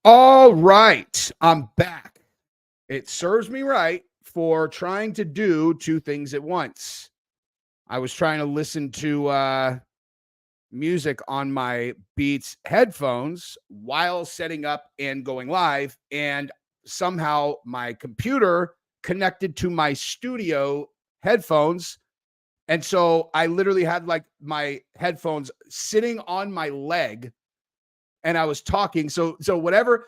All right, I'm back. It serves me right for trying to do two things at once. I was trying to listen to music on my Beats headphones while setting up and going live, and somehow my computer connected to my studio headphones. And so I literally had like my headphones sitting on my leg and I was talking. So whatever,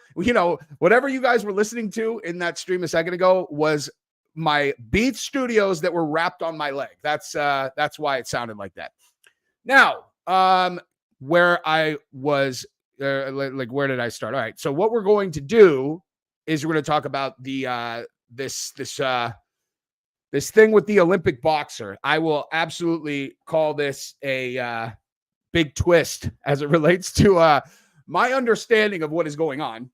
whatever you guys were listening to in that stream a second ago was my Beats Studios that were wrapped on my leg. That's why it sounded like that. Now, where I was, like where did I start? All right. So what we're going to do is we're going to talk about the this thing with the Olympic boxer. I will absolutely call this a big twist as it relates to my understanding of what is going on.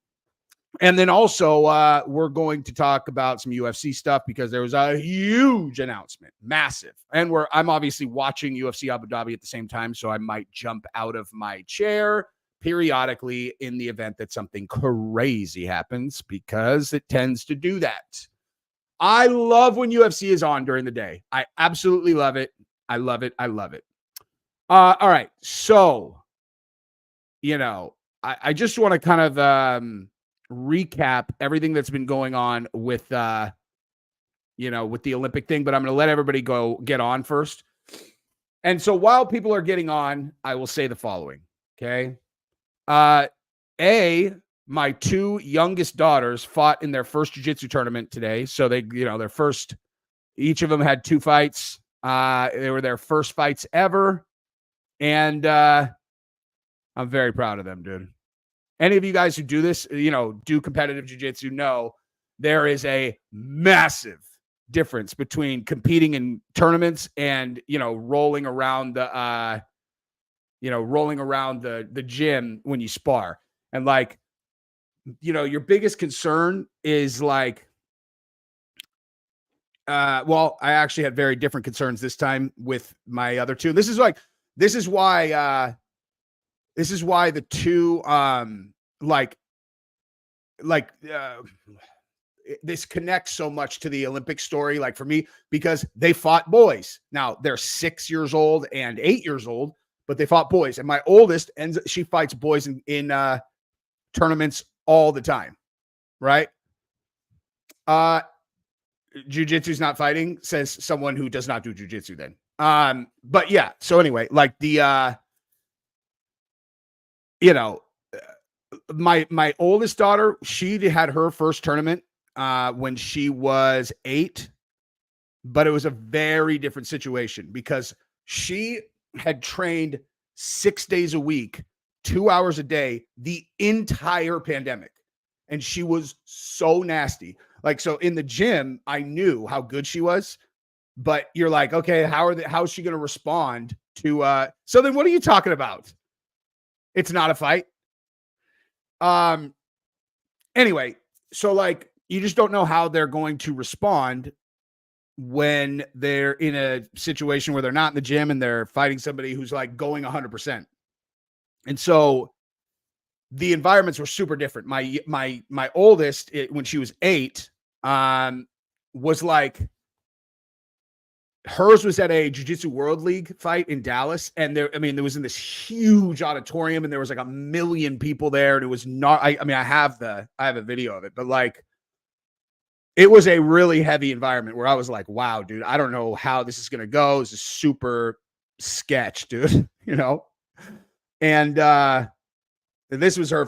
And then also, we're going to talk about some UFC stuff because there was a huge announcement, massive. And I'm obviously watching UFC Abu Dhabi at the same time, so I might jump out of my chair periodically in the event that something crazy happens because it tends to do that. I love when UFC is on during the day. I absolutely love it. I love it. I love it. All right. So, I just want to kind of recap everything that's been going on with, with the Olympic thing, but I'm going to let everybody get on first. And so while people are getting on, I will say the following. Okay. My two youngest daughters fought in their first jiu-jitsu tournament today. So they, their first, each of them had two fights. They were their first fights ever. And I'm very proud of them, dude. Any of you guys who do this, do competitive jiu-jitsu know there is a massive difference between competing in tournaments and, rolling around the gym when you spar. And like, your biggest concern is like, well, I actually had very different concerns this time with my other two. This is why the two, this connects so much to the Olympic story, like for me, because they fought boys. Now they're 6 years old and 8 years old, but they fought boys. And my oldest she fights boys in tournaments all the time. Right. Jiu-jitsu is not fighting, says someone who does not do jiu-jitsu then. But yeah, so anyway, like the, my oldest daughter, she had her first tournament when she was 8, but it was a very different situation because she had trained 6 days a week, 2 hours a day, the entire pandemic. And she was so nasty. Like, so in the gym, I knew how good she was, but you're like, okay, how is she going to respond to, so then what are you talking about? It's not a fight. Anyway, so like, you just don't know how they're going to respond when they're in a situation where they're not in the gym and they're fighting somebody who's like going 100%. And so the environments were super different. My oldest, when she was 8, was like, hers was at a Jiu-Jitsu World League fight in Dallas. And there was in this huge auditorium and there was like 1 million people there. And it was not, I have a video of it, but like, it was a really heavy environment where I was like, wow, dude, I don't know how this is going to go. This is super sketch, dude, And, this was her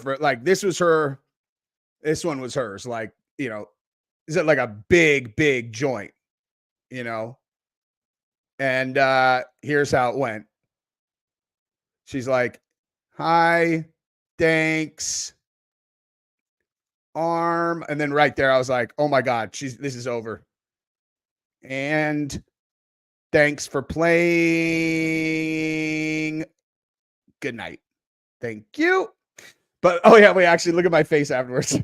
this one was hers. Like, is it like a big joint, And here's how it went. She's like, hi, thanks, arm. And then right there, I was like, oh my God, this is over. And thanks for playing. Good night. Thank you. But, oh yeah, wait, actually look at my face afterwards.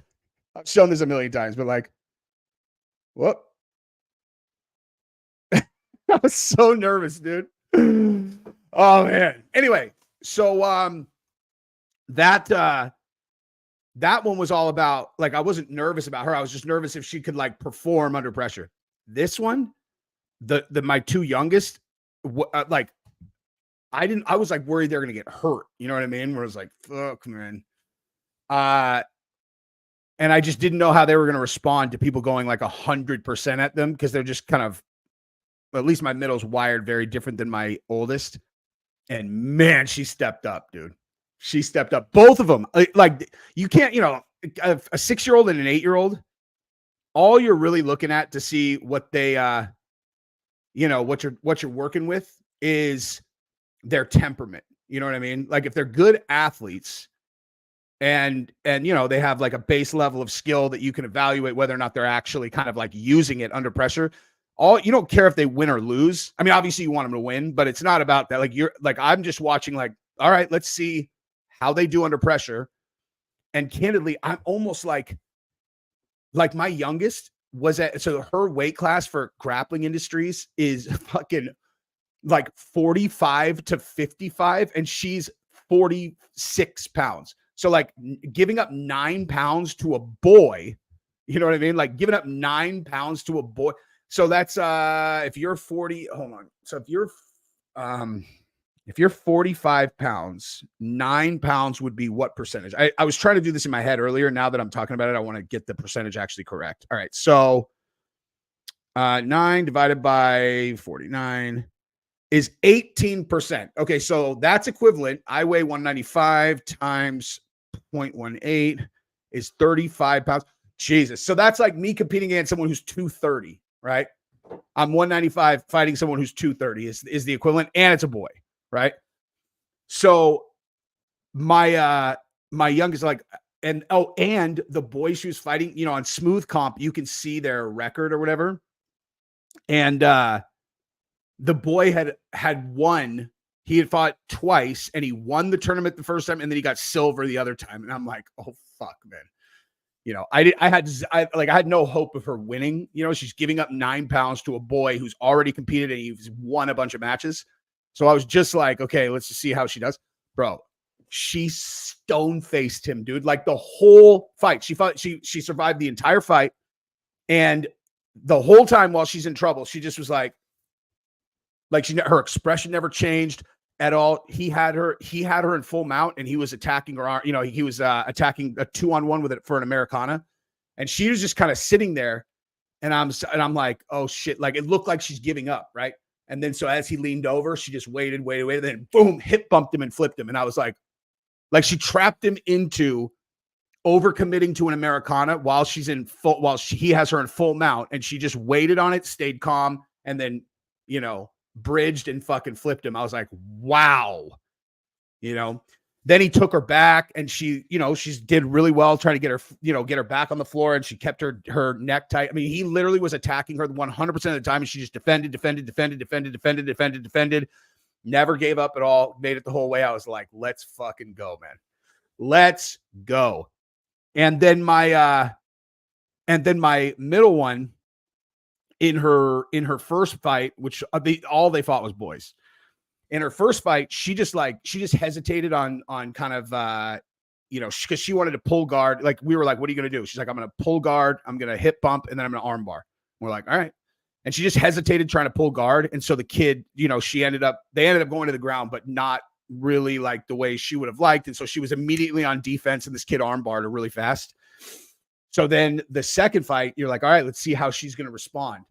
I've shown this a million times, but like, whoop. I was so nervous, dude. Oh man. Anyway, so that that one was all about, like, I wasn't nervous about her. I was just nervous if she could like perform under pressure. This one, my two youngest, like, I was like worried they're going to get hurt. You know what I mean? Where I was like, fuck, man. And I just didn't know how they were going to respond to people going like 100% at them, because they're just kind of, at least my middle's wired very different than my oldest. And man, she stepped up, dude. She stepped up. Both of them. Like, you can't, you know, a 6-year-old and an 8-year-old, all you're really looking at to see what they, you know, what you're working with is their temperament. You know what I mean? Like, if they're good athletes and you know, they have like a base level of skill that you can evaluate whether or not they're actually kind of like using it under pressure. You don't care if they win or lose. I mean, obviously you want them to win, but it's not about that. Like, I'm just watching, like, all right, let's see how they do under pressure. And candidly, I'm almost like my youngest was so her weight class for grappling industries is fucking like 45 to 55, and she's 46 pounds. So like giving up 9 pounds to a boy, you know what I mean? Like giving up 9 pounds to a boy. So that's if you're 40, hold on. So if you're 45 pounds, 9 pounds would be what percentage? I was trying to do this in my head earlier. Now that I'm talking about it, I want to get the percentage actually correct. All right. So 9 divided by 49 is 18%. Okay. So that's equivalent. I weigh 195 times 0.18 is 35 pounds. Jesus. So that's like me competing against someone who's 230, right? I'm 195 fighting someone who's 230 is the equivalent, and it's a boy. Right. So my youngest, like, and the boys she was fighting, you know, on Smooth Comp, you can see their record or whatever. And the boy had won. He had fought twice and he won the tournament the first time, and then he got silver the other time. And I'm like, oh fuck, man. You know, I had no hope of her winning. You know, she's giving up 9 pounds to a boy who's already competed and he's won a bunch of matches. So I was just like, okay, let's just see how she does. Bro, she stone-faced him, dude. Like the whole fight. She survived the entire fight. And the whole time while she's in trouble, she just was like her expression never changed at all. He had her in full mount, and he was attacking her arm. You know, he was attacking a 2-on-1 with it for an Americana. And she was just kind of sitting there. And I'm like, oh shit. Like it looked like she's giving up, right? And then so as he leaned over, she just waited, then boom, hip bumped him and flipped him. And I was like she trapped him into overcommitting to an Americana while he has her in full mount, and she just waited on it, stayed calm, and then, you know, bridged and fucking flipped him. I was like, wow. You know, then he took her back, and she did really well trying to get her back on the floor, and she kept her neck tight. I mean, he literally was attacking her 100% of the time, and she just defended, never gave up at all, made it the whole way. I was like, let's fucking go, man. Let's go. And then my middle one in her first fight, which all they fought was boys. In her first fight, she just hesitated on kind of, you know, because she wanted to pull guard. Like we were like, what are you going to do? She's like, I'm going to pull guard. I'm going to hip bump. And then I'm going to arm bar. We're like, all right. And she just hesitated trying to pull guard. And so the kid, you know, they ended up going to the ground, but not really like the way she would have liked. And so she was immediately on defense, and this kid arm barred her really fast. So then the second fight, you're like, all right, let's see how she's going to respond.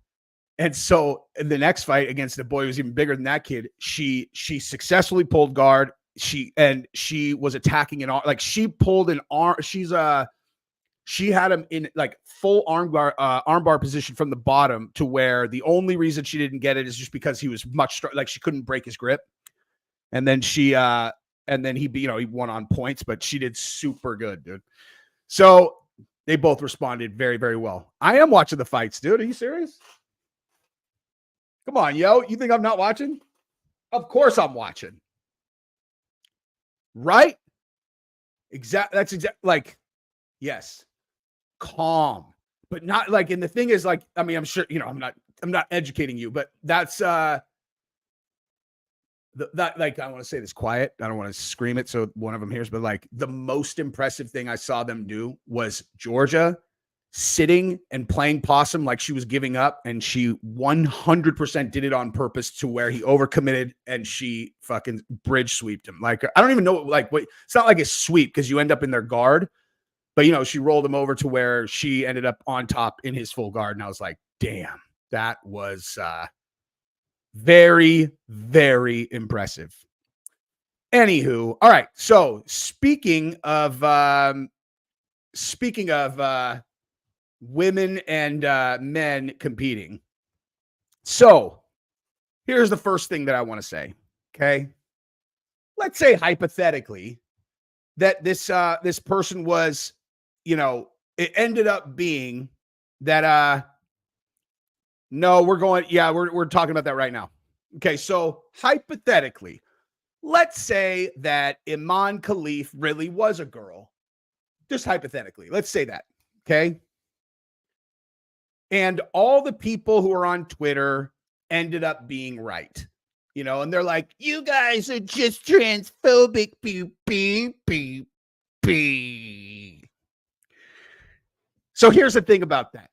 And so in the next fight against the boy who was even bigger than that kid, she successfully pulled guard. She was attacking an arm, like she pulled an arm. She had him in like full arm bar position from the bottom, to where the only reason she didn't get it is just because he was like she couldn't break his grip. And then he won on points, but she did super good, dude. So they both responded very, very well. I am watching the fights, dude. Are you serious? Come on, yo. You think I'm not watching? Of course I'm watching. Right? That's like, yes. Calm. But not like, and the thing is, like, I mean, I'm sure, you know, I'm not educating you, but that's that, like, I want to say this quiet. I don't want to scream it so one of them hears, but like the most impressive thing I saw them do was Georgia sitting and playing possum like she was giving up, and she 100% did it on purpose to where he overcommitted and she fucking bridge sweeped him. Like, I don't even know, like, what, it's not like a sweep because you end up in their guard, but, you know, she rolled him over to where she ended up on top in his full guard. And I was like, damn, that was very, very impressive. Anywho, all right. So speaking of women and men competing. So here's the first thing that I want to say. Okay. Let's say hypothetically that this person was, you know, it ended up being that no, we're talking about that right now. Okay, so hypothetically, let's say that IMANE KHELIF really was a girl. Just hypothetically, let's say that. Okay. And all the people who are on Twitter ended up being right. You know, and they're like, you guys are just transphobic. Beep, beep, beep, beep. So here's the thing about that.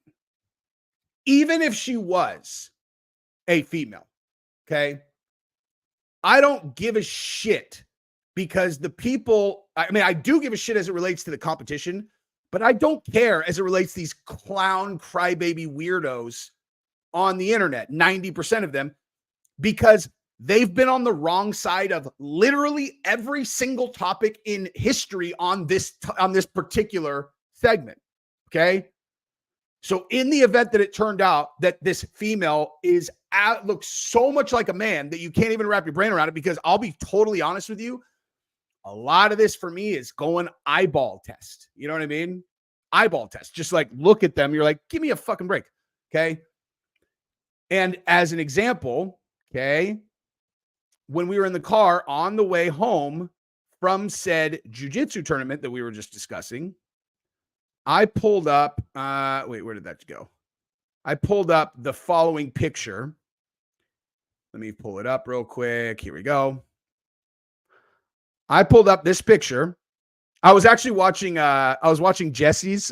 Even if she was a female, okay, I don't give a shit because the people, I mean, I do give a shit as it relates to the competition, but I don't care as it relates to these clown crybaby weirdos on the internet, 90% of them, because they've been on the wrong side of literally every single topic in history on this particular segment. Okay. So in the event that it turned out that this female looks so much like a man that you can't even wrap your brain around it, because I'll be totally honest with you, a lot of this for me is going eyeball test. You know what I mean? Eyeball test. Just like look at them. You're like, give me a fucking break. Okay. And as an example, okay, when we were in the car on the way home from said jiu-jitsu tournament that we were just discussing, I pulled up, wait, where did that go? I pulled up the following picture. Let me pull it up real quick. Here we go. I pulled up this picture. I was actually watching, Jesse's,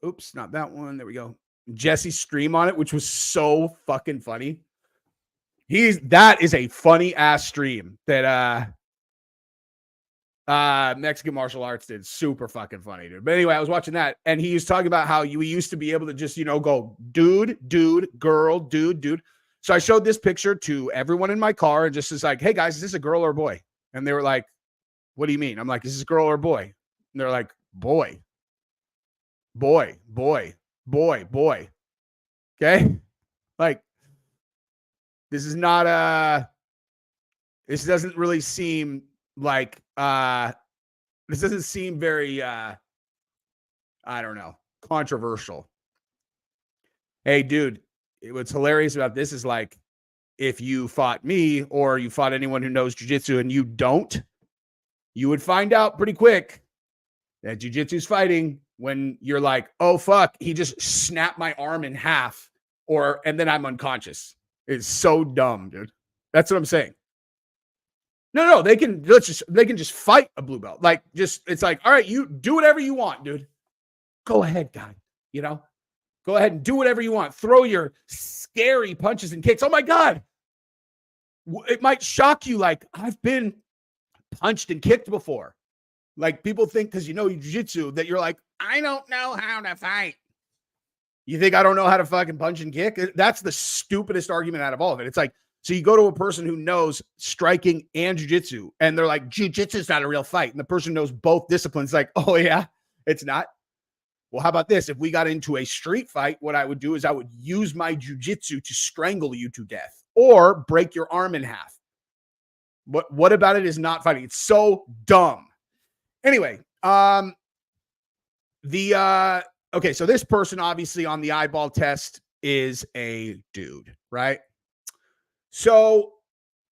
oops, not that one. There we go. Jesse's stream on it, which was so fucking funny. That is a funny ass stream that, Mexican martial arts did. Super fucking funny, dude. But anyway, I was watching that, and he was talking about how we used to be able to just, you know, go dude, girl, dude. So I showed this picture to everyone in my car and just was like, hey guys, is this a girl or a boy? And they were like, what do you mean? I'm like, is this a girl or a boy? And they're like, boy. Okay. Like, this is not this doesn't really seem like this doesn't seem very I don't know, controversial. Hey dude, what's hilarious about this is, like, if you fought me or you fought anyone who knows jiu-jitsu and you don't, you would find out pretty quick that jiu-jitsu's fighting when you're like, oh fuck, he just snapped my arm in half, and then I'm unconscious. It's so dumb, dude. That's what I'm saying. No, they can just fight a blue belt. Like, just, it's like, all right, you do whatever you want, dude. Go ahead, guy. You know, go ahead and do whatever you want. Throw your scary punches and kicks. Oh my God. It might shock you. Like, I've been punched and kicked before. Like, people think because you know jiu-jitsu that you're like, I don't know how to fight. You think I don't know how to fucking punch and kick? That's the stupidest argument out of all of it. It's like, so you go to a person who knows striking and jiu-jitsu, and they're like, jiu-jitsu is not a real fight. And the person knows both disciplines, like, oh yeah, it's not. Well, how about this? If we got into a street fight, what I would do is I would use my jiu-jitsu to strangle you to death or break your arm in half. What about it is not fighting? It's so dumb. Anyway, okay, so this person obviously on the eyeball test is a dude, right? So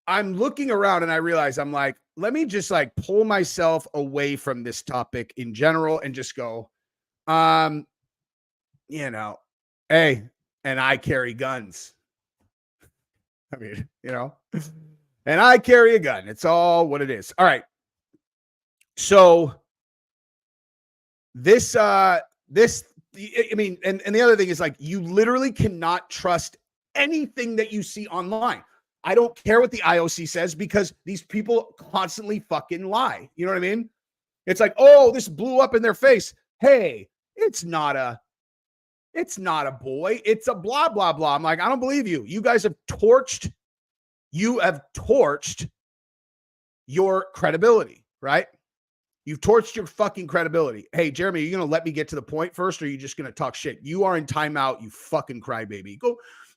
I'm looking around and I realize, I'm like, let me just like pull myself away from this topic in general and just go, you know, hey, and I carry guns. I mean, and I carry a gun. It's all what it is. All right. So this, I mean, and the other thing is like, you literally cannot trust anything that you see online. I don't care what the IOC says because these people constantly fucking lie. You know what I mean? It's like, oh, this blew up in their face. Hey, it's not a boy. It's a blah, blah, blah. I'm like, I don't believe you. You guys have torched your credibility, right? You've torched your fucking credibility. Hey, Jeremy, are you going to let me get to the point first, or are you just going to talk shit? You are in timeout, you fucking crybaby. Go,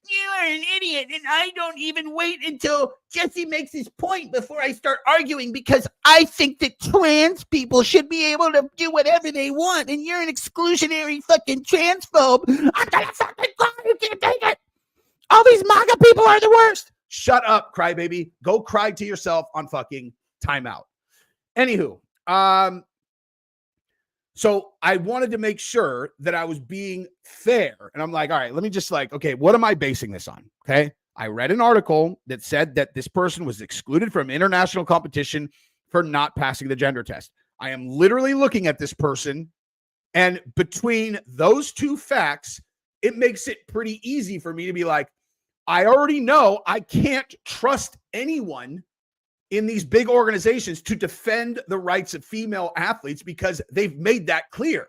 you are an idiot, and I don't even wait until Jesse makes his point before I start arguing because I think that trans people should be able to do whatever they want, and you're an exclusionary fucking transphobe. I'm going to fucking cry. You can't take it. All these MAGA people are the worst. Shut up, crybaby. Go cry to yourself on fucking timeout. Anywho, so I wanted to make sure that I was being fair. And I'm like, all right, let me just okay, what am I basing this on? Okay. I read an article that said that this person was excluded from international competition for not passing the gender test. I am literally looking at this person, and between those two facts, it makes it pretty easy for me to be like, I already know I can't trust anyone in these big organizations to defend the rights of female athletes because they've made that clear.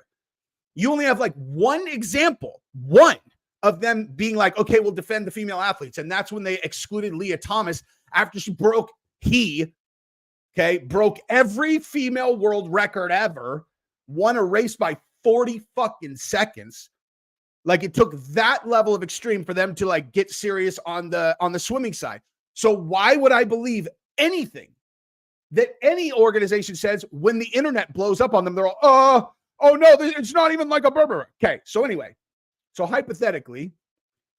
You only have one example, one of them being like, okay, we'll defend the female athletes. And that's when they excluded Leah Thomas after she broke every female world record ever, won a race by 40 fucking seconds. Like, it took that level of extreme for them to get serious on the swimming side. So why would I believe anything that any organization says when the internet blows up on them? They're all, oh no, it's not even like a Berber. Okay, so anyway, so hypothetically,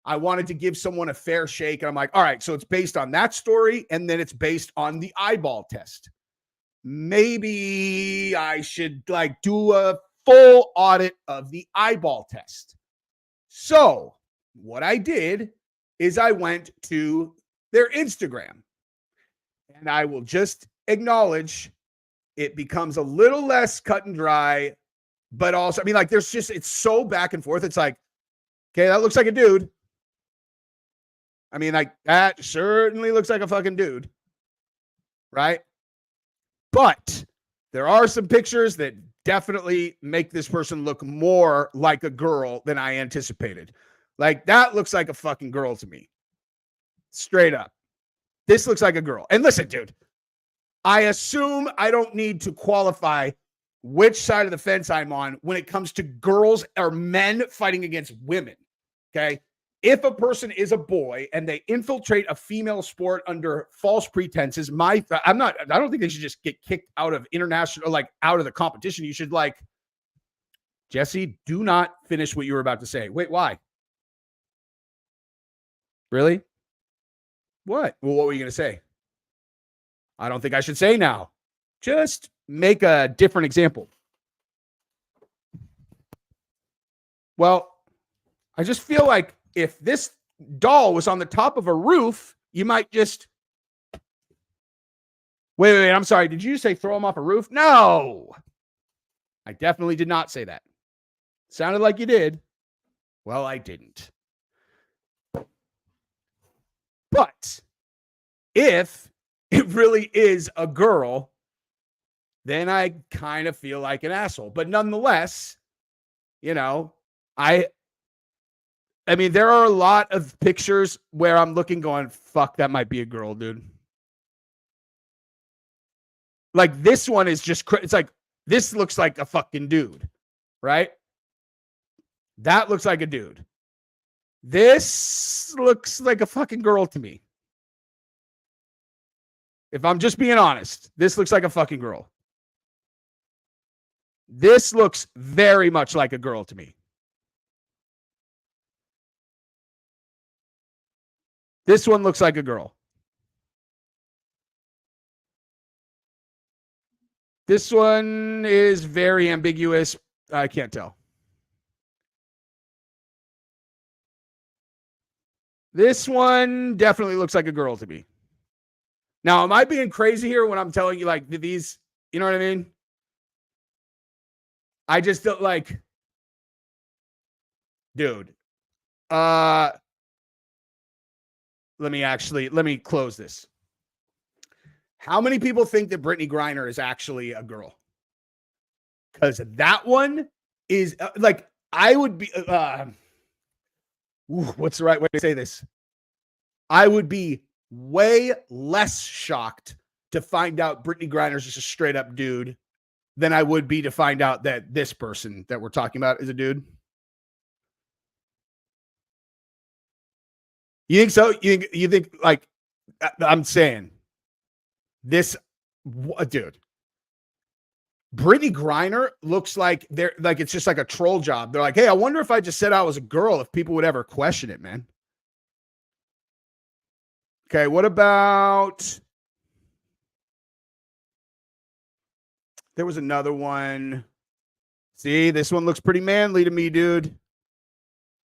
I wanted to give someone a fair shake, and I'm like, all right, so it's based on that story, and then it's based on the eyeball test. Maybe I should do a full audit of the eyeball test. So what I did is I went to their Instagram, and I will just acknowledge it becomes a little less cut and dry, but also, I mean, it's so back and forth. It's like, okay, that looks like a dude. I mean, that certainly looks like a fucking dude, right? But there are some pictures that definitely make this person look more like a girl than I anticipated. That looks like a fucking girl to me. Straight up. This looks like a girl. And listen, dude, I assume I don't need to qualify which side of the fence I'm on when it comes to girls or men fighting against women. Okay. If a person is a boy and they infiltrate a female sport under false pretenses, I don't think they should just get kicked out of international, out of the competition. You should Jesse, do not finish what you were about to say. Wait, why? Really? What? Well, what were you going to say? I don't think I should say now. Just make a different example. Well, I just feel like if this doll was on the top of a roof, you might just... Wait, I'm sorry. Did you say throw him off a roof? No. I definitely did not say that. Sounded like you did. Well, I didn't. But if it really is a girl, then I kind of feel like an asshole. But nonetheless, I mean, there are a lot of pictures where I'm looking going, fuck, that might be a girl, dude. This one is just, it's this looks like a fucking dude, right? That looks like a dude. This looks like a fucking girl to me. If I'm just being honest, this looks like a fucking girl. This looks very much like a girl to me. This one looks like a girl. This one is very ambiguous. I can't tell. This one definitely looks like a girl to me. Now, am I being crazy here when I'm telling you like these, you know what I mean? I just don't like, dude. Uh let me close this. How many people think that Brittany Griner is actually a girl? Because that one is like, I would be, what's the right way to say this? I would be way less shocked to find out Brittany Griner's just a straight up dude than I would be to find out that this person that we're talking about is a dude. You think so? You think like, I'm saying this, dude. Brittany Griner looks like they're like, it's just like a troll job. They're like, hey, I wonder if I just said I was a girl, if people would ever question it, man. Okay, what about, there was another one. See, this one looks pretty manly to me, dude.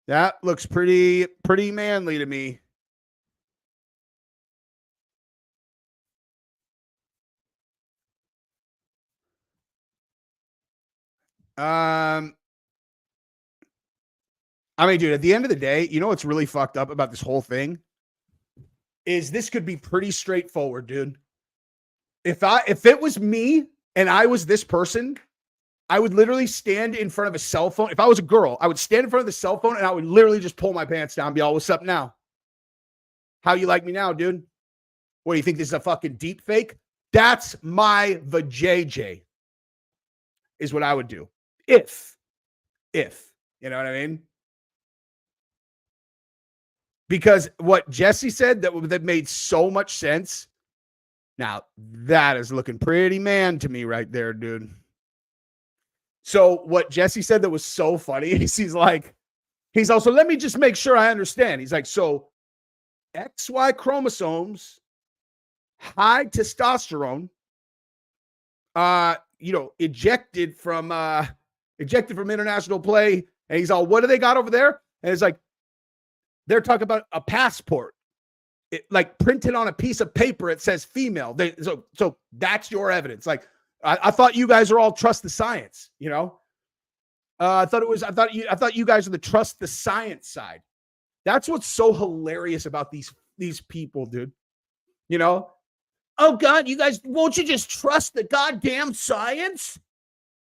That looks pretty manly to me. I mean, dude, at the end of the day, you know what's really fucked up about this whole thing is this could be pretty straightforward, dude. If it was me and I was this person, I would literally stand in front of a cell phone. If I was a girl, I would stand in front of the cell phone and I would literally just pull my pants down and be all, what's up now? How you like me now, dude? What do you think, this is a fucking deep fake? That's my vajayjay is what I would do. If, you know what I mean? Because what Jesse said that made so much sense. Now, that is looking pretty man to me right there, dude. So what Jesse said that was so funny is he's also, let me just make sure I understand. He's like, so XY chromosomes, high testosterone, ejected from international play. And he's all, what do they got over there? And it's like, they're talking about a passport. It, like printed on a piece of paper, it says female. So that's your evidence. Like, I thought you guys are all trust the science, you know? I thought you guys are the trust the science side. That's what's so hilarious about these people, dude. You know? Oh God, you guys, won't you just trust the goddamn science?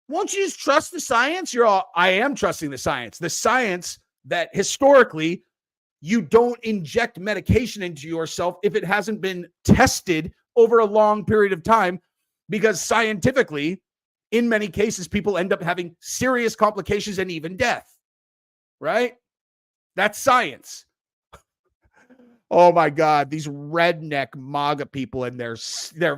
Won't you just trust the science? I am trusting the science. The science that historically you don't inject medication into yourself if it hasn't been tested over a long period of time, because scientifically, in many cases, people end up having serious complications and even death, right? That's science. Oh my God, these redneck MAGA people and their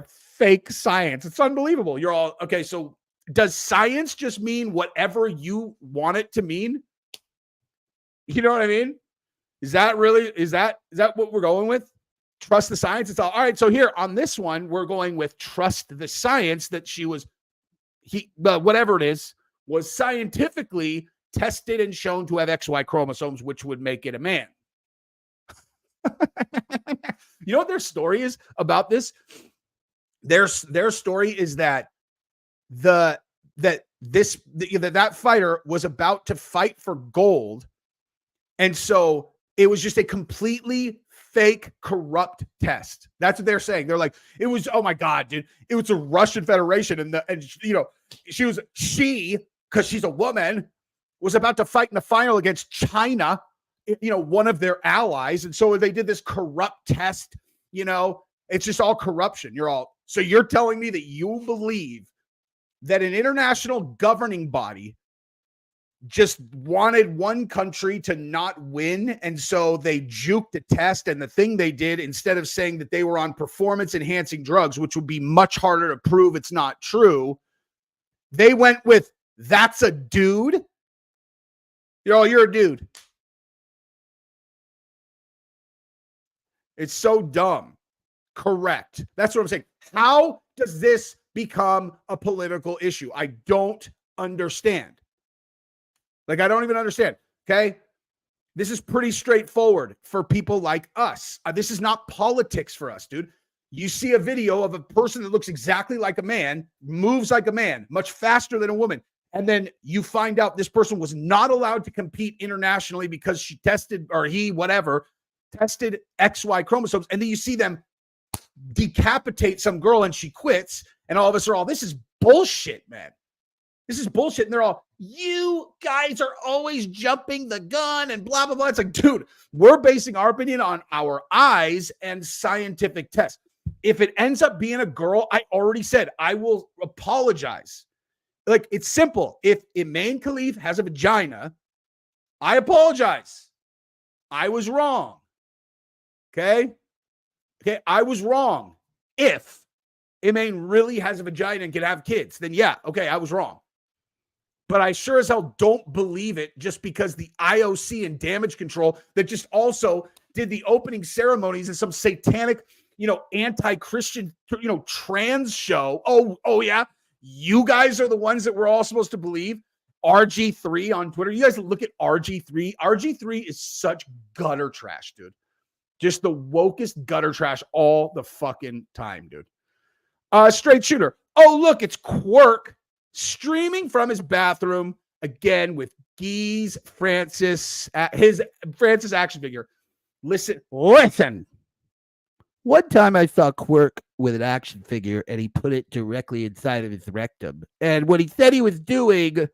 fake science. It's unbelievable. You're all, okay, so does science just mean whatever you want it to mean? You know what I mean? Is that what we're going with? Trust the science? It's all right. So here on this one, we're going with trust the science that whatever it is, was scientifically tested and shown to have XY chromosomes, which would make it a man. You know what their story is about this? Their story is that that fighter was about to fight for gold. And so it was just a completely fake, corrupt test. That's what they're saying. They're like, it was, oh my God, dude. It was a Russian Federation. And she, because she's a woman, was about to fight in the final against China, one of their allies. And so they did this corrupt test, it's just all corruption. So you're telling me that you believe that an international governing body just wanted one country to not win, and so they juked a test, and the thing they did, instead of saying that they were on performance-enhancing drugs, which would be much harder to prove it's not true, they went with, that's a dude? You're a dude. It's so dumb. Correct. That's what I'm saying. How does this become a political issue? I don't understand. Like, I don't even understand. Okay. This is pretty straightforward for people like us. This is not politics for us, dude. You see a video of a person that looks exactly like a man, moves like a man, much faster than a woman. And then you find out this person was not allowed to compete internationally because she tested, or he, whatever, tested XY chromosomes. And then you see them decapitate some girl and she quits. And all of us are all, this is bullshit, man. This is bullshit. And they're all, you guys are always jumping the gun and blah, blah, blah. It's like, dude, we're basing our opinion on our eyes and scientific tests. If it ends up being a girl, I already said, I will apologize. Like, it's simple. If IMANE KHELIF has a vagina, I apologize. I was wrong. Okay? Okay, I was wrong. If IMANE really has a vagina and can have kids, then yeah, okay, I was wrong. But I sure as hell don't believe it just because the IOC and damage control that just also did the opening ceremonies in some satanic, anti-Christian, trans show. Oh yeah. You guys are the ones that we're all supposed to believe. RG3 on Twitter. You guys look at RG3. RG3 is such gutter trash, dude. Just the wokest gutter trash all the fucking time, dude. Straight shooter. Oh, look, it's Quirk streaming from his bathroom again with Geese Francis, his Francis action figure. Listen. One time I saw Quirk with an action figure and he put it directly inside of his rectum. And what he said he was doing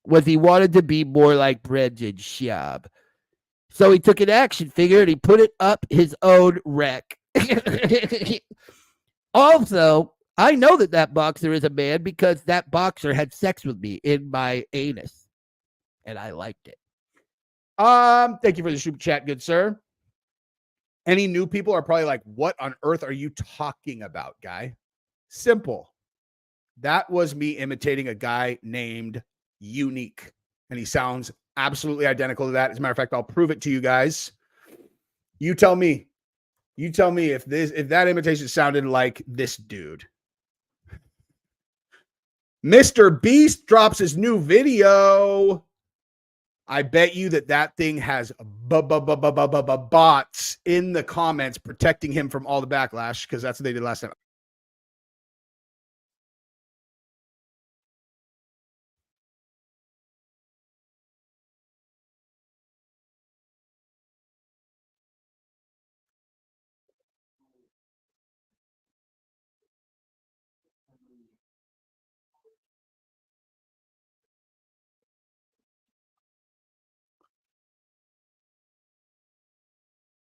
was he wanted to be more like Brendan Schaub. So he took an action figure and he put it up his own wreck. Also, I know that boxer is a man because that boxer had sex with me in my anus. And I liked it. Thank you for the super chat, good sir. Any new people are probably like, what on earth are you talking about, guy? Simple. That was me imitating a guy named Unique. And he sounds absolutely identical to that. As a matter of fact, I'll prove it to you guys. You tell me if that imitation sounded like this dude. Mr. Beast drops his new video. I bet you that thing has bots in the comments protecting him from all the backlash because that's what they did last time.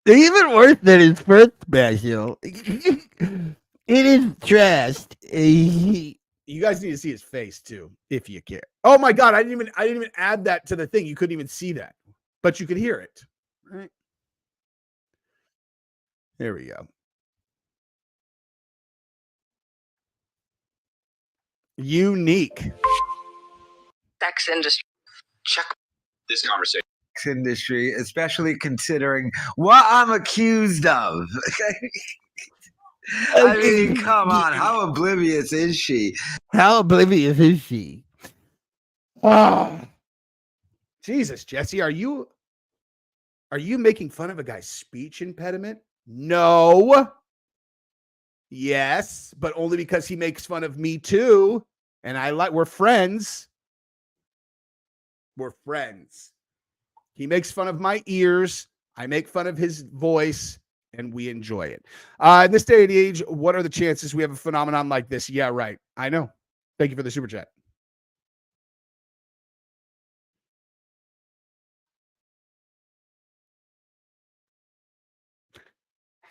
Even worse than his first special. It is trashed. You guys need to see his face too, if you care. Oh my god, I didn't even add that to the thing. You couldn't even see that, but you could hear it. Right there, we go. Unique. Sex industry. Check this conversation. Industry, especially considering what I'm accused of. I mean, come on, how oblivious is she? How oblivious is she? Oh, Jesus, Jesse, are you making fun of a guy's speech impediment? No. Yes, but only because he makes fun of me too, and we're friends. We're friends. He makes fun of my ears. I make fun of his voice, and we enjoy it. In this day and age, what are the chances we have a phenomenon like this? Yeah, right. I know. Thank you for the super chat.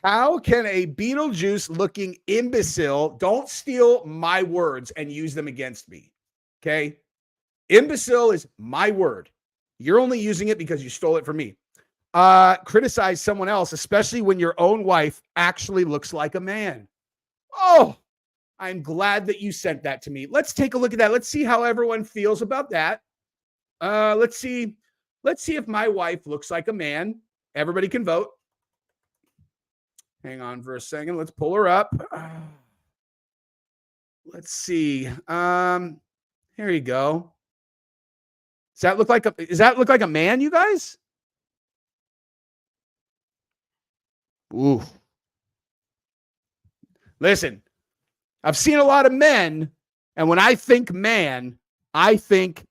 How can a Beetlejuice-looking imbecile, don't steal my words and use them against me, okay? Imbecile is my word. You're only using it because you stole it from me. Criticize someone else, especially when your own wife actually looks like a man. Oh, I'm glad that you sent that to me. Let's take a look at that. Let's see how everyone feels about that. Let's see if my wife looks like a man. Everybody can vote. Hang on for a second. Let's pull her up. Let's see. Here you go. Does that look like a man, you guys? Ooh. Listen, I've seen a lot of men, and when I think man, I think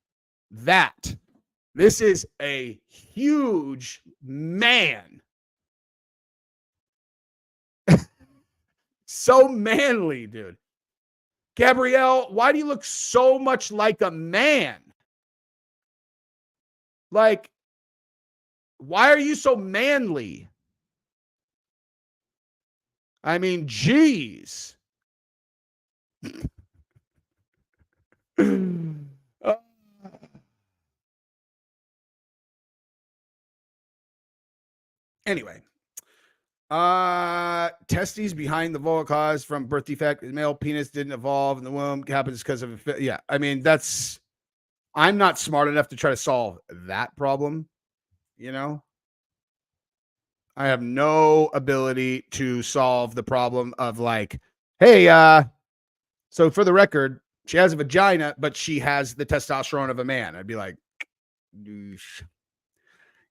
that. This is a huge man. So manly, dude. Gabrielle, why do you look so much like a man? Like, why are you so manly? I mean, geez. Anyway, testes behind the vulva cause from birth defect. The male penis didn't evolve in the womb. Happens because of yeah. I mean, that's I'm not smart enough to try to solve that problem. You know, I have no ability to solve the problem of like, hey, so for the record, she has a vagina, but she has the testosterone of a man. I'd be like,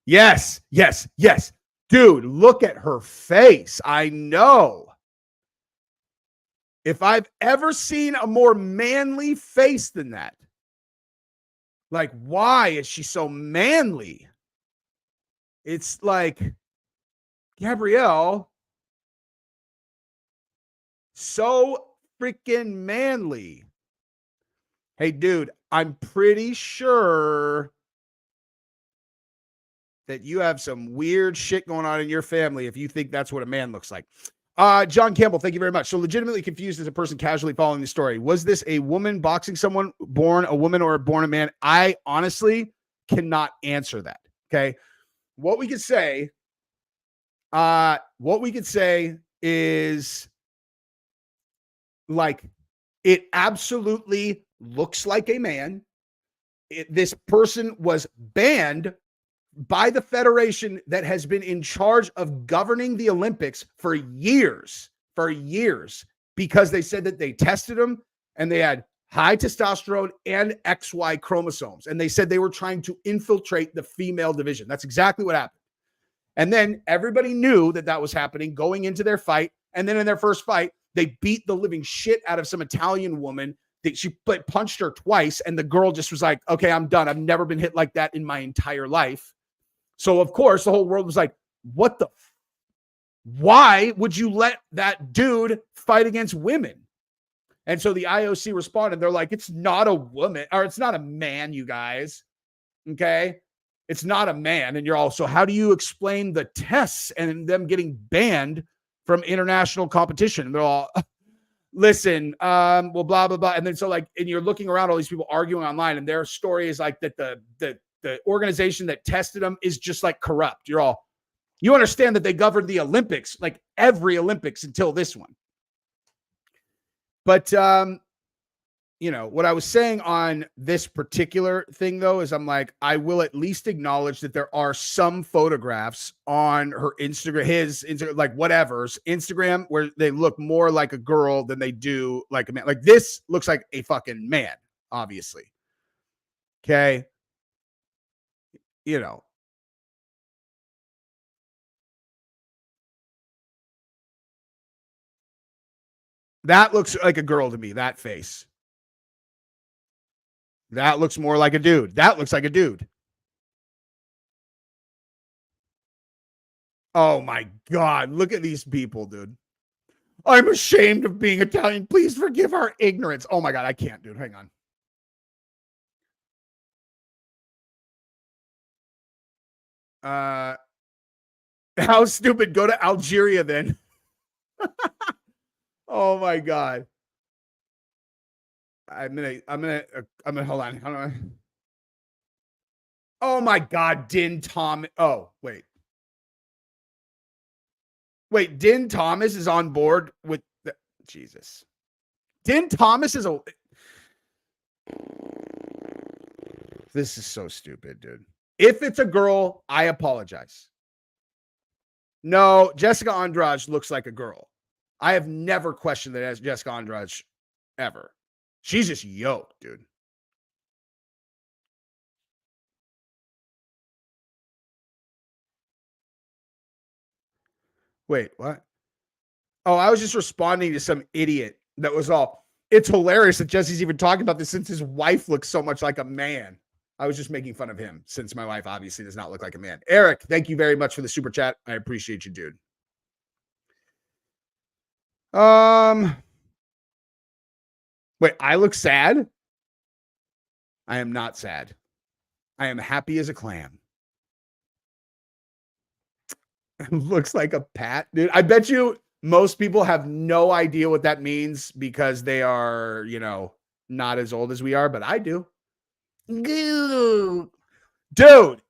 yes, yes, yes. Dude, look at her face. I know. If I've ever seen a more manly face than that, like, why is she so manly? It's like, Gabrielle, so freaking manly. Hey, dude, I'm pretty sure that you have some weird shit going on in your family if you think that's what a man looks like. John Campbell, thank you very much. So legitimately confused as a person casually following the story. Was this a woman boxing someone born a woman or born a man? I honestly cannot answer that. Okay. What we could say is like, it absolutely looks like a man. This person was banned by the federation that has been in charge of governing the Olympics for years, because they said that they tested them and they had high testosterone and XY chromosomes. And they said they were trying to infiltrate the female division. That's exactly what happened. And then everybody knew that that was happening going into their fight. And then in their first fight, they beat the living shit out of some Italian woman. She punched her twice. And the girl just was like, okay, I'm done. I've never been hit like that in my entire life. So, of course, the whole world was like, what the? Why would you let that dude fight against women? And so the IOC responded. They're like, it's not a woman, or it's not a man, you guys. Okay? It's not a man. And you're also, how do you explain the tests and them getting banned from international competition? And they're all, listen, well, blah, blah, blah. And then so like, and you're looking around, all these people arguing online, and their story is like that the organization that tested them is just like corrupt. You understand that they governed the Olympics, like every Olympics until this one. But, what I was saying on this particular thing, though, is I'm like, I will at least acknowledge that there are some photographs on her Instagram, like whatever's Instagram, where they look more like a girl than they do like a man. Like this looks like a fucking man, obviously. Okay. That looks like a girl to me, that face. That looks more like a dude. That looks like a dude. Oh my God. Look at these people, dude. I'm ashamed of being Italian. Please forgive our ignorance. Oh my God. I can't, dude. Hang on. How stupid. Go to Algeria then. Oh my God. I'm gonna hold on. Oh my God, Din Thomas. Oh, wait. Wait, Din Thomas is on board with Jesus. Din Thomas is this is so stupid, dude. If it's a girl, I apologize. No, Jessica Andrade looks like a girl. I have never questioned that as Jessica Andrade ever. She's just yoked, dude. Wait, what? Oh, I was just responding to some idiot that was all. It's hilarious that Jesse's even talking about this since his wife looks so much like a man. I was just making fun of him since my wife obviously does not look like a man. Eric, thank you very much for the super chat. I appreciate you, dude. Wait, I look sad? I am not sad. I am happy as a clam. Looks like a pat, dude. I bet you most people have no idea what that means because they are, not as old as we are, but I do. Dude,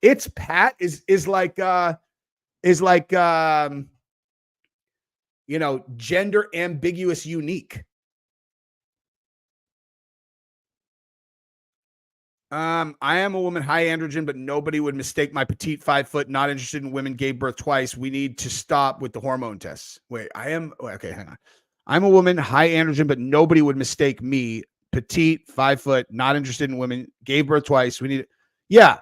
it's pat is like gender ambiguous unique. I am a woman, high androgen, but nobody would mistake my petite 5 foot, not interested in women, gave birth twice. We need to stop with the hormone tests. Wait, okay, hang on. I'm a woman, high androgen, but nobody would mistake me, petite, 5 foot, not interested in women, gave birth twice. We need, yeah.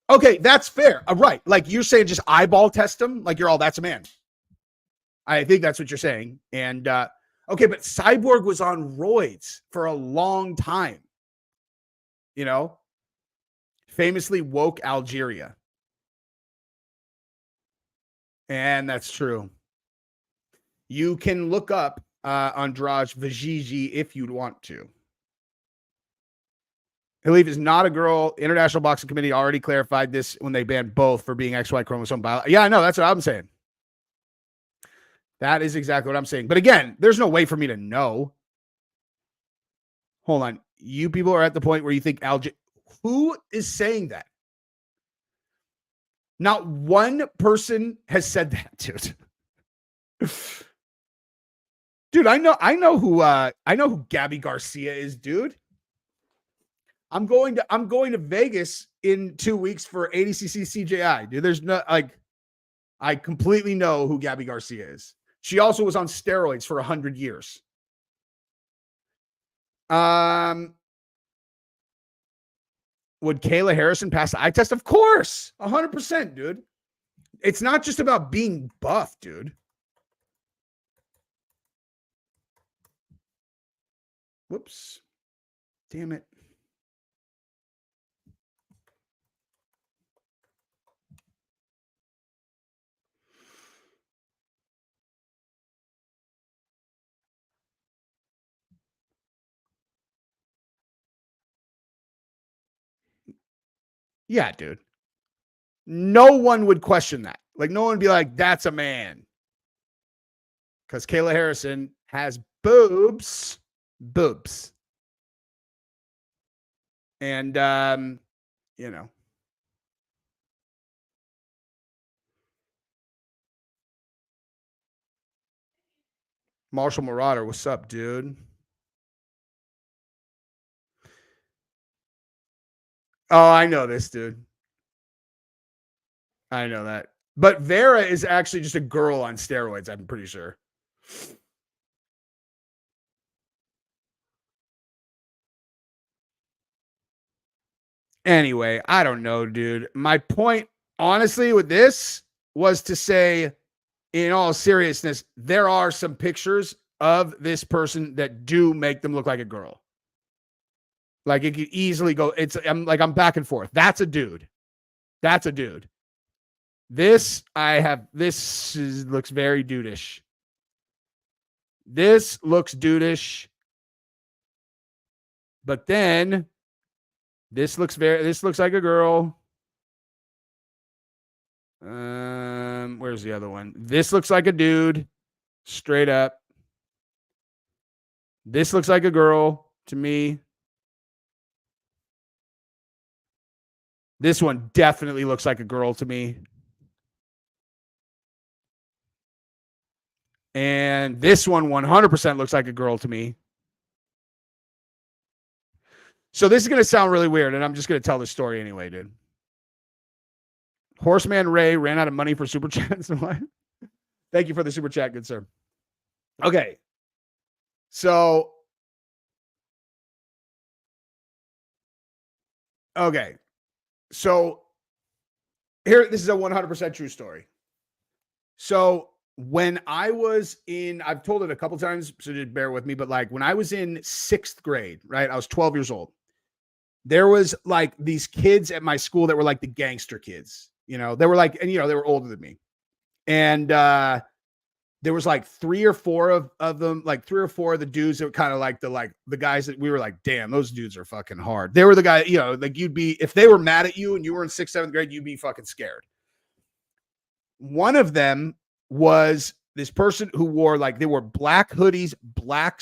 Okay, that's fair. Right. Like you're saying just eyeball test them, like you're all, that's a man. I think that's what you're saying. And, okay, but Cyborg was on roids for a long time. Famously woke Algeria. And that's true. You can look up Andrade Vajiji if you'd want to. Khelif is not a girl. International Boxing Committee already clarified this when they banned both for being XY chromosome biology. Yeah, I know. That's what I'm saying. That is exactly what I'm saying. But again, there's no way for me to know. Hold on. You people are at the point where you think who is saying that? Not one person has said that, dude. Dude, I know who Gabi Garcia is, dude. I'm going to Vegas in 2 weeks for ADCC CJI, dude. There's no I completely know who Gabi Garcia is. She also was on steroids for 100 years. Would Kayla Harrison pass the eye test? Of course. 100%, dude. It's not just about being buff, dude. Whoops. Damn it. Yeah, dude. No one would question that. Like, no one would be like, that's a man. Because Kayla Harrison has boobs. Boobs. And, Marshall Marauder, what's up, dude? Oh, I know this, dude. I know that. But Vera is actually just a girl on steroids, I'm pretty sure. Anyway, I don't know, dude. My point, honestly, with this was to say, in all seriousness, there are some pictures of this person that do make them look like a girl. Like it could easily go. I'm back and forth. That's a dude. That's a dude. This looks very dudeish. This looks dudeish. But then this looks like a girl. Where's the other one? This looks like a dude. Straight up. This looks like a girl to me. This one definitely looks like a girl to me. And this one 100% looks like a girl to me. So this is going to sound really weird, and I'm just going to tell this story anyway, dude. Horseman Ray ran out of money for super chats. Thank you for the super chat, good sir. Okay. So, here, this is a 100% true story. So when I was in, I've told it a couple times, so just bear with me, but like when I was in 6th grade, right? I was 12 years old. There was like these kids at my school that were like the gangster kids, you know, they were like, and you know, they were older than me. And there was like 3 or 4 of them, like 3 or 4 of the dudes that were kind of like the guys that we were like, damn, those dudes are fucking hard. They were the guy, you know, like you'd be, if they were mad at you and you were in 6th, 7th grade, you'd be fucking scared. One of them was this person who wore like, they wore black hoodies, black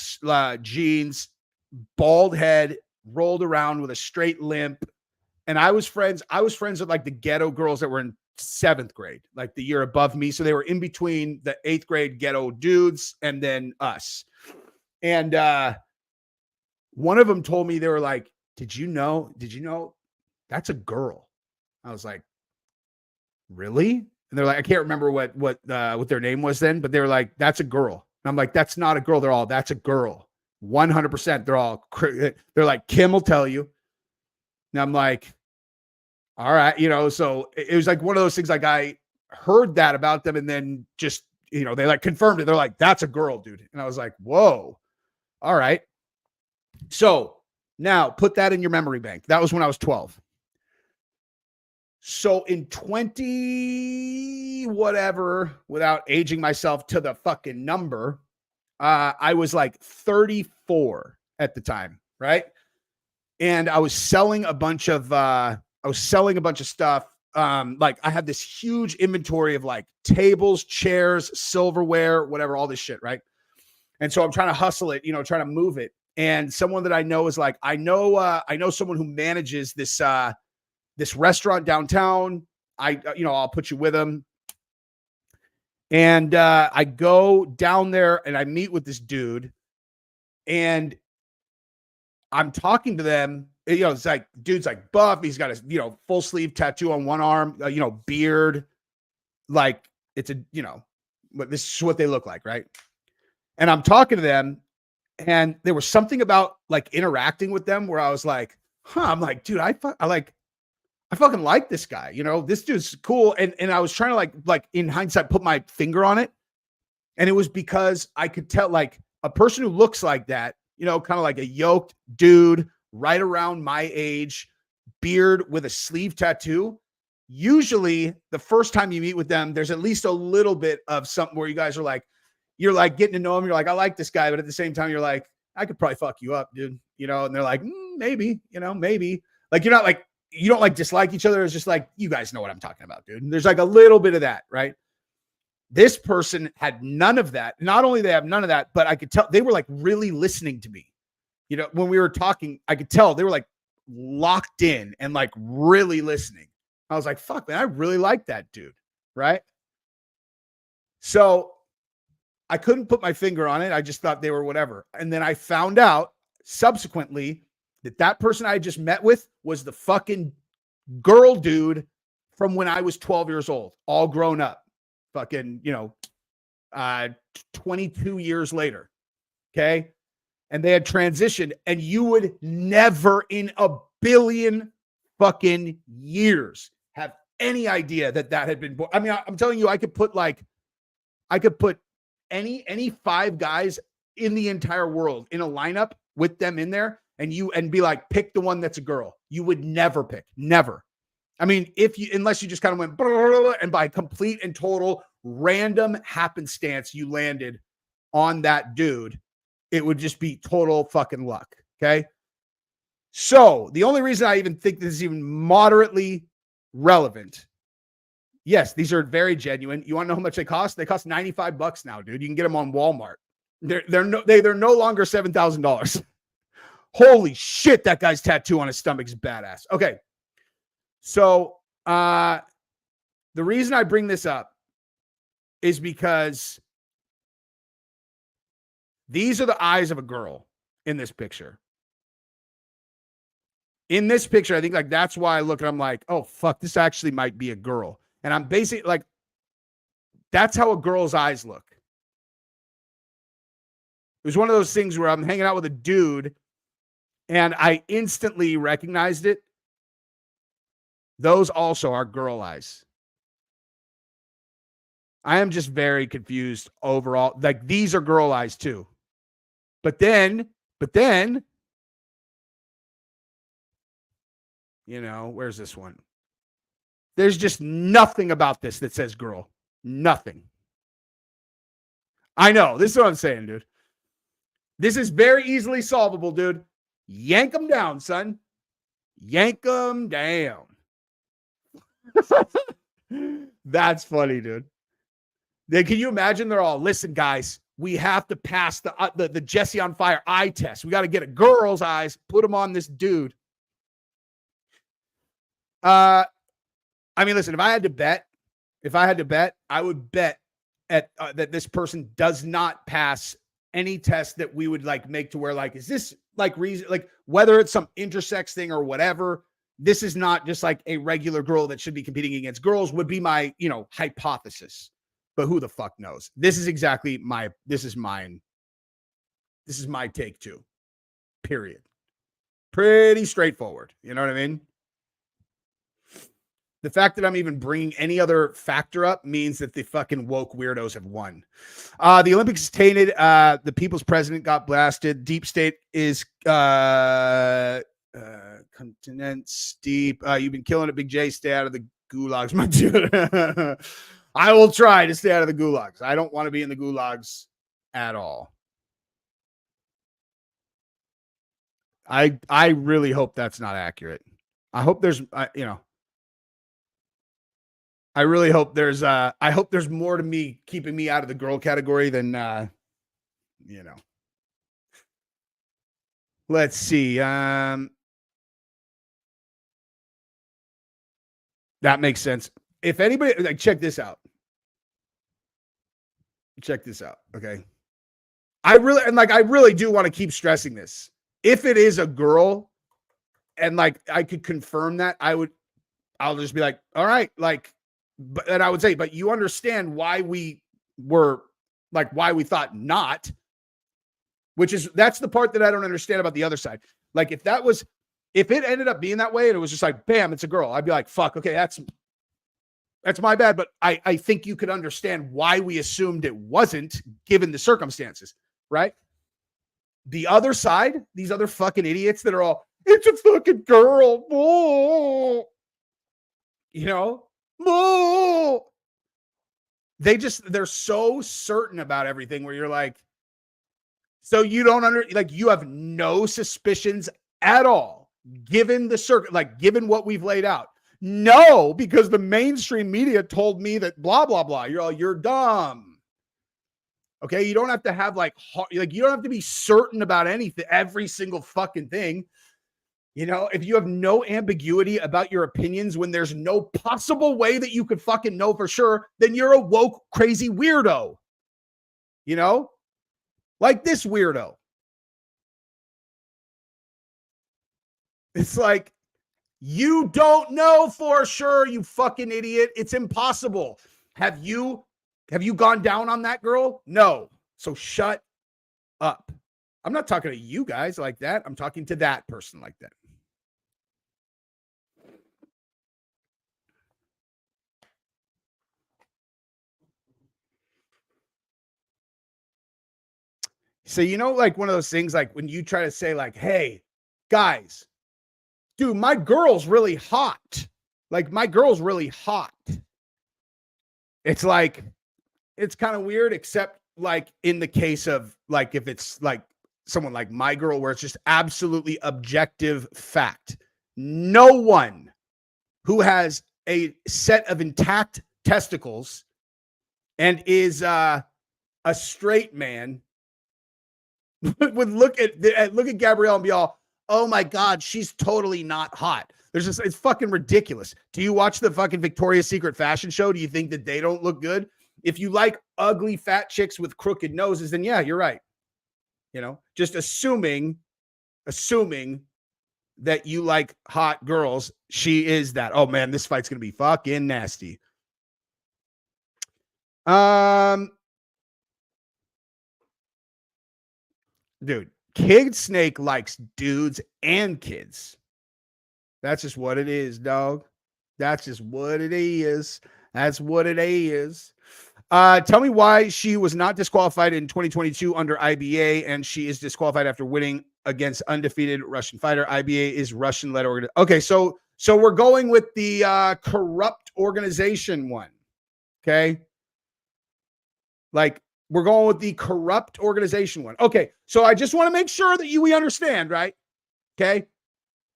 jeans, bald head, rolled around with a straight limp. And I was friends with like the ghetto girls that were in 7th grade, like the year above me. So they were in between the 8th grade ghetto dudes and then us. And one of them told me, they were like, did you know that's a girl? I was like, really? And they're like, I can't remember what their name was then, but they were like, that's a girl. And I'm like, that's not a girl. They're all, that's a girl. 100%. They're like, Kim will tell you. And I'm like, all right, you know, so it was like one of those things, like I heard that about them and then just, you know, they like confirmed it. They're like, that's a girl, dude. And I was like, whoa, all right. So now put that in your memory bank. That was when I was 12. So in 20 whatever, without aging myself to the fucking number, I was like 34 at the time, right? And I was selling a bunch of stuff. Like I had this huge inventory of like tables, chairs, silverware, whatever, all this shit, right? And so I'm trying to hustle it, you know, trying to move it. And someone that I know is like, I know someone who manages this restaurant downtown. I'll put you with him. And I go down there and I meet with this dude and I'm talking to them. You know, it's like, dude's like buff. He's got his, you know, full sleeve tattoo on one arm, you know, beard. Like it's a, you know, but this is what they look like. Right. And I'm talking to them and there was something about like interacting with them where I was like, I'm like, dude, I fucking like this guy, you know, this dude's cool. And I was trying to like in hindsight, put my finger on it. And it was because I could tell like a person who looks like that, you know, kind of like a yoked dude right around my age, beard with a sleeve tattoo. Usually the first time you meet with them, there's at least a little bit of something where you guys are like, you're like getting to know him. You're like, I like this guy. But at the same time, you're like, I could probably fuck you up, dude. You know, and they're like, maybe, you know, maybe. Like, you're not like, you don't like dislike each other. It's just like, you guys know what I'm talking about, dude. And there's like a little bit of that, right? This person had none of that. Not only they have none of that, but I could tell they were like really listening to me. You know, when we were talking, I could tell they were like locked in and like really listening. I was like, fuck, man, I really like that dude. Right. So I couldn't put my finger on it. I just thought they were whatever. And then I found out subsequently that person I just met with was the fucking girl dude from when I was 12 years old, all grown up, fucking, you know, 22 years later. Okay. And they had transitioned and you would never in a billion fucking years have any idea that had been born. I mean, I'm telling you, I could put any 5 guys in the entire world in a lineup with them in there and be like, pick the one that's a girl. You would never pick, never. I mean, unless you just kind of went and by complete and total random happenstance, you landed on that dude, it would just be total fucking luck. Okay. So the only reason I even think this is even moderately relevant. Yes, these are very genuine. You want to know how much they cost? They cost $95 now, dude. You can get them on Walmart. They're no longer $7,000. Holy shit, that guy's tattoo on his stomach is badass. Okay. So the reason I bring this up is because these are the eyes of a girl in this picture. In this picture, I think like that's why I look and I'm like, oh, fuck, this actually might be a girl. And I'm basically like, that's how a girl's eyes look. It was one of those things where I'm hanging out with a dude and I instantly recognized it. Those also are girl eyes. I am just very confused overall. Like, these are girl eyes too. But then, you know, where's this one? There's just nothing about this that says girl. Nothing. I know. This is what I'm saying, dude. This is very easily solvable, dude. Yank them down, son. Yank them down. That's funny, dude. Then can you imagine? They're all, listen, guys, we have to pass the Jesse on Fire eye test. We got to get a girl's eyes, put them on this dude. I mean, listen, if I had to bet, I would bet at that this person does not pass any test that we would like make to where like, is this like reason, like whether it's some intersex thing or whatever, this is not just like a regular girl that should be competing against girls would be my, you know, hypothesis, but who the fuck knows? This is exactly this is my take too, period. Pretty straightforward. You know what I mean? The fact that I'm even bringing any other factor up means that the fucking woke weirdos have won. The Olympics is tainted. The people's president got blasted. Deep state is continents deep. You've been killing it, Big J. Stay out of the gulags, my dude. I will try to stay out of the gulags. I don't want to be in the gulags at all. I really hope that's not accurate. I hope there's, you know, I really hope there's I hope there's more to me keeping me out of the girl category than you know. Let's see. That makes sense. If anybody like check this out. Check this out, okay? I really do want to keep stressing this. If it is a girl and like I could confirm that, I'll just be like, all right, like but and I would say, but you understand why we were like why we thought not, that's the part that I don't understand about the other side. Like if it ended up being that way and it was just like, bam, it's a girl, I'd be like, fuck, okay, that's my bad. But I think you could understand why we assumed it wasn't given the circumstances, right? The other side, these other fucking idiots that are all, it's a fucking girl. Oh. You know? Oh. They're so certain about everything where you're like, so you don't you have no suspicions at all, given given what we've laid out. No, because the mainstream media told me that blah, blah, blah. You're dumb. Okay. You don't have to have you don't have to be certain about anything, every single fucking thing. You know, if you have no ambiguity about your opinions when there's no possible way that you could fucking know for sure, then you're a woke, crazy weirdo. You know, like this weirdo. It's like, you don't know for sure, you fucking idiot. It's impossible. Have you gone down on that girl? No. So shut up. I'm not talking to you guys like that. I'm talking to that person like that. So, you know, like one of those things, like when you try to say like, hey, guys, dude, my girl's really hot. Like my girl's really hot. It's like, it's kind of weird, except like in the case of like, if it's like someone like my girl, where it's just absolutely objective fact. No one who has a set of intact testicles and is a straight man would look at Gabrielle and be all, oh my God, she's totally not hot. It's fucking ridiculous. Do you watch the fucking Victoria's Secret fashion show? Do you think that they don't look good? If you like ugly fat chicks with crooked noses, then yeah, you're right. You know, just assuming that you like hot girls, she is that. Oh man, this fight's gonna be fucking nasty. Dude, Kid Snake likes dudes and kids. That's just what it is, dog. That's just what it is. That's what it is. Tell me why she was not disqualified in 2022 under IBA, and she is disqualified after winning against undefeated Russian fighter. IBA is Russian-led organization. Okay, so we're going with the corrupt organization one. Okay, like we're going with the corrupt organization one. Okay, so I just want to make sure that we understand, right? Okay,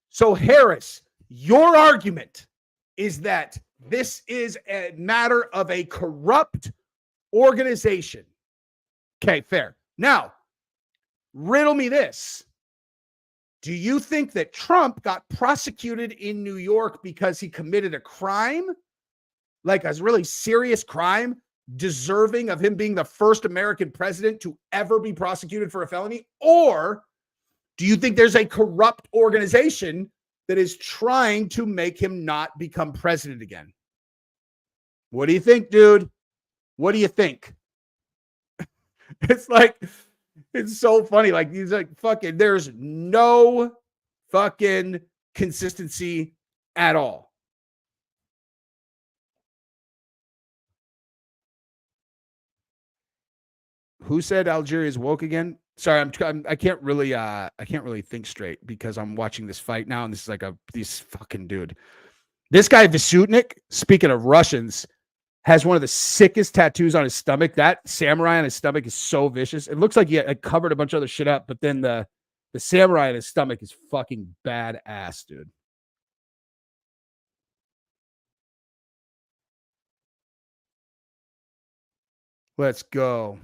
so Harris, your argument is that this is a matter of a corrupt organization. Okay, fair. Now, riddle me this. Do you think that Trump got prosecuted in New York because he committed a crime? Like a really serious crime, deserving of him being the first American president to ever be prosecuted for a felony? Or do you think there's a corrupt organization that is trying to make him not become president again? What do you think, dude? What do you think? It's like, it's so funny. Like, he's like, fucking, there's no fucking consistency at all. Who said Algeria is woke again? Sorry, I can't really think straight because I'm watching this fight now, and this is like this fucking dude. This guy Visutnik, speaking of Russians, has one of the sickest tattoos on his stomach. That samurai on his stomach is so vicious. It looks like he had covered a bunch of other shit up, but then the samurai on his stomach is fucking badass, dude. Let's go.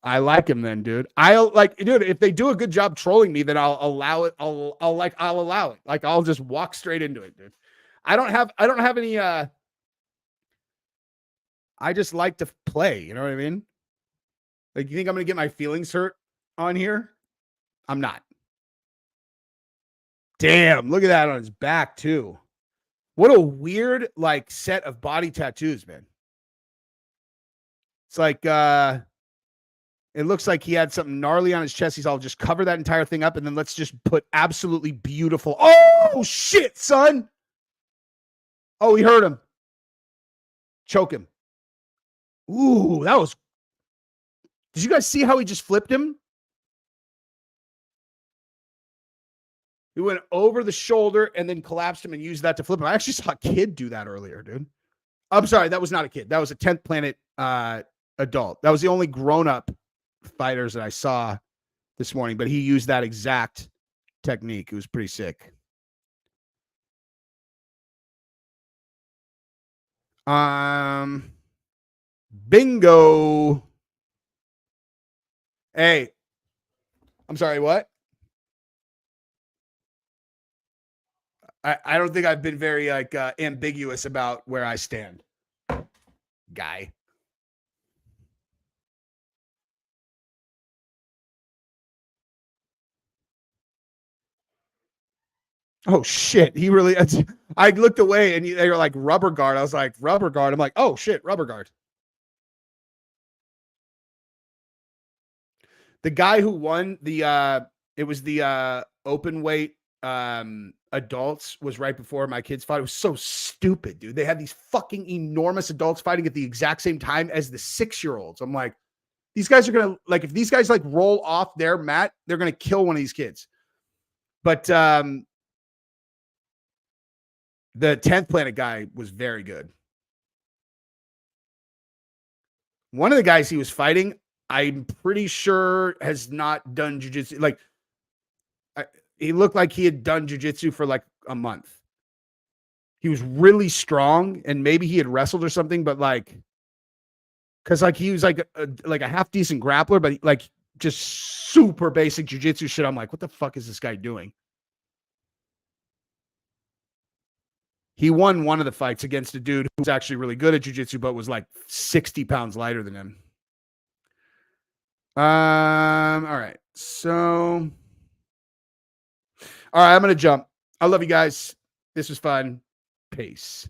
I like him then, dude. Dude, if they do a good job trolling me, then I'll allow it. I'll allow it. Like, I'll just walk straight into it, dude. I don't have any, I just like to play. You know what I mean? Like, you think I'm going to get my feelings hurt on here? I'm not. Damn, look at that on his back too. What a weird, like, set of body tattoos, man. It's like, it looks like he had something gnarly on his chest. He's all just cover that entire thing up, and then let's just put absolutely beautiful. Oh, shit, son. Oh, he hurt him. Choke him. Ooh, that was. Did you guys see how he just flipped him? He went over the shoulder and then collapsed him and used that to flip him. I actually saw a kid do that earlier, dude. I'm sorry, that was not a kid. That was a 10th Planet adult. That was the only grown-up fighters that I saw this morning, but he used that exact technique. It was pretty sick. Bingo. Hey, I'm sorry, what? I don't think I've been very ambiguous about where I stand, guy. Oh shit! He really. I looked away and they were like rubber guard. I was like rubber guard. I'm like, oh shit, rubber guard. The guy who won the it was the open weight adults was right before my kids fought. It was so stupid, dude. They had these fucking enormous adults fighting at the exact same time as the 6-year-olds. I'm like, these guys are gonna, like, if these guys like roll off their mat, they're gonna kill one of these kids. But the 10th Planet guy was very good. One of the guys he was fighting, I'm pretty sure has not done jiu-jitsu. Like, he looked like he had done jiu-jitsu for like a month. He was really strong, and maybe he had wrestled or something, but like, because like he was like a half decent grappler, but like just super basic jiu-jitsu shit. I'm like, what the fuck is this guy doing? He won one of the fights against a dude who was actually really good at jiu-jitsu, but was like 60 pounds lighter than him. All right. So, all right, I'm going to jump. I love you guys. This was fun. Peace.